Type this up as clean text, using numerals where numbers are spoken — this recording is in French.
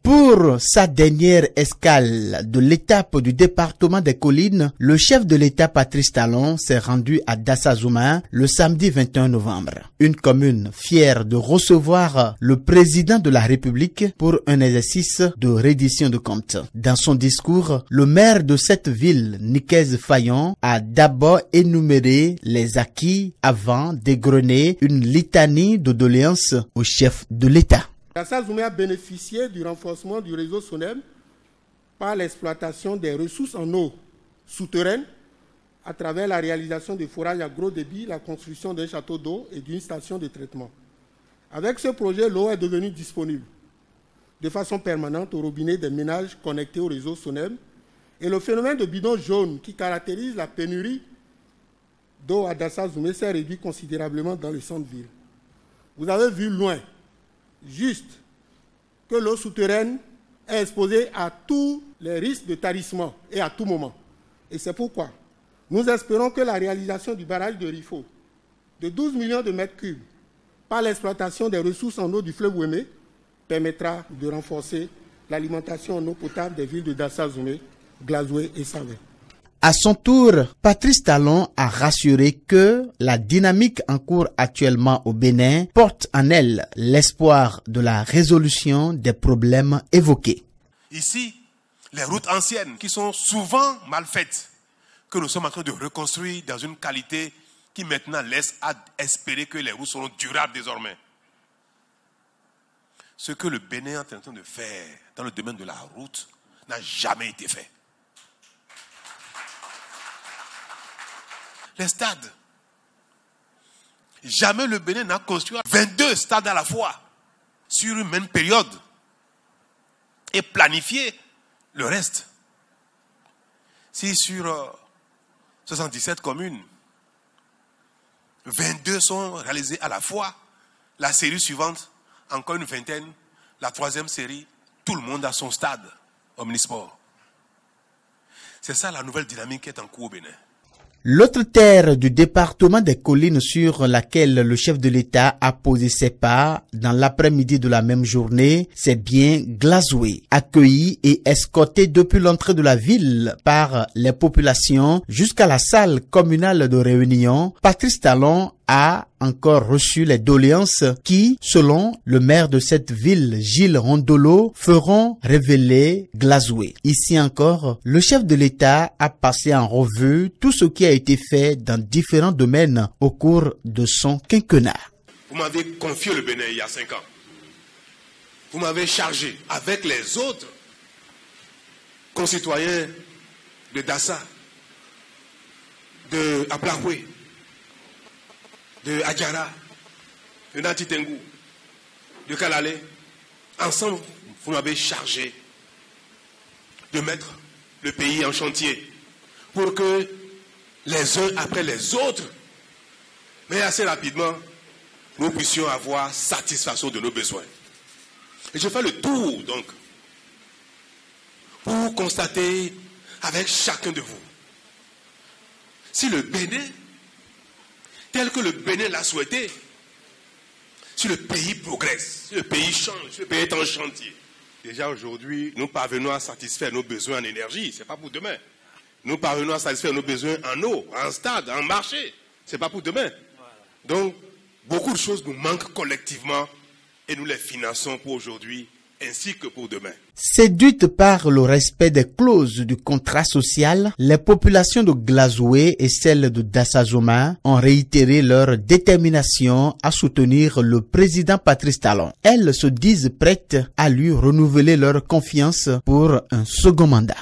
Pour sa dernière escale de l'étape du département des Collines, le chef de l'État Patrice Talon s'est rendu à Dassazouma le samedi 21 novembre. Une commune fière de recevoir le président de la République pour un exercice de reddition de comptes. Dans son discours, le maire de cette ville, Nikez Fayon, a d'abord énuméré les acquis avant d'égrener une litanie de doléances au chef de l'État. Dassazouma a bénéficié du renforcement du réseau SONEM par l'exploitation des ressources en eau souterraine à travers la réalisation de forages à gros débit, la construction d'un château d'eau et d'une station de traitement. Avec ce projet, l'eau est devenue disponible de façon permanente au robinet des ménages connectés au réseau SONEM et le phénomène de bidons jaunes qui caractérise la pénurie d'eau à Dassazouma s'est réduit considérablement dans le centre-ville. Vous avez vu loin, juste, que l'eau souterraine est exposée à tous les risques de tarissement et à tout moment. Et c'est pourquoi nous espérons que la réalisation du barrage de Rifo de 12 millions de mètres cubes par l'exploitation des ressources en eau du fleuve Ouémé permettra de renforcer l'alimentation en eau potable des villes de Dassazouma, Glazoué et Savé. À son tour, Patrice Talon a rassuré que la dynamique en cours actuellement au Bénin porte en elle l'espoir de la résolution des problèmes évoqués. Ici, les routes anciennes qui sont souvent mal faites, que nous sommes en train de reconstruire dans une qualité qui maintenant laisse à espérer que les routes seront durables désormais. Ce que le Bénin est en train de faire dans le domaine de la route n'a jamais été fait. Les stades. Jamais le Bénin n'a construit 22 stades à la fois sur une même période et planifié le reste. Si sur 77 communes, 22 sont réalisées à la fois, la série suivante, encore une vingtaine, la troisième série, tout le monde a son stade omnisport. C'est ça la nouvelle dynamique qui est en cours au Bénin. L'autre terre du département des Collines sur laquelle le chef de l'État a posé ses pas dans l'après-midi de la même journée, c'est bien Glazoué. Accueilli et escorté depuis l'entrée de la ville par les populations jusqu'à la salle communale de réunion, Patrice Talon a encore reçu les doléances qui, selon le maire de cette ville, Gilles Rondolo, feront révéler Glazoué. Ici encore, le chef de l'État a passé en revue tout ce qui a été fait dans différents domaines au cours de son quinquennat. Vous m'avez confié le Bénin il y a 5 ans. Vous m'avez chargé avec les autres concitoyens de Dassa, de Ablahoué, de Adjara, de Nantitengu, de Kalale. Ensemble, vous m'avez chargé de mettre le pays en chantier pour que les uns après les autres, mais assez rapidement, nous puissions avoir satisfaction de nos besoins. Et je fais le tour, donc, pour constater avec chacun de vous si le Bénin, tel que le Bénin l'a souhaité, si le pays progresse, si le pays change, si le pays est en chantier. Déjà aujourd'hui, nous parvenons à satisfaire nos besoins en énergie, ce n'est pas pour demain. Nous parvenons à satisfaire nos besoins en eau, en stade, en marché, ce n'est pas pour demain. Donc, beaucoup de choses nous manquent collectivement et nous les finançons pour aujourd'hui ainsi que pour demain. Séduites par le respect des clauses du contrat social, les populations de Glazoué et celles de Dassazouma ont réitéré leur détermination à soutenir le président Patrice Talon. Elles se disent prêtes à lui renouveler leur confiance pour un second mandat.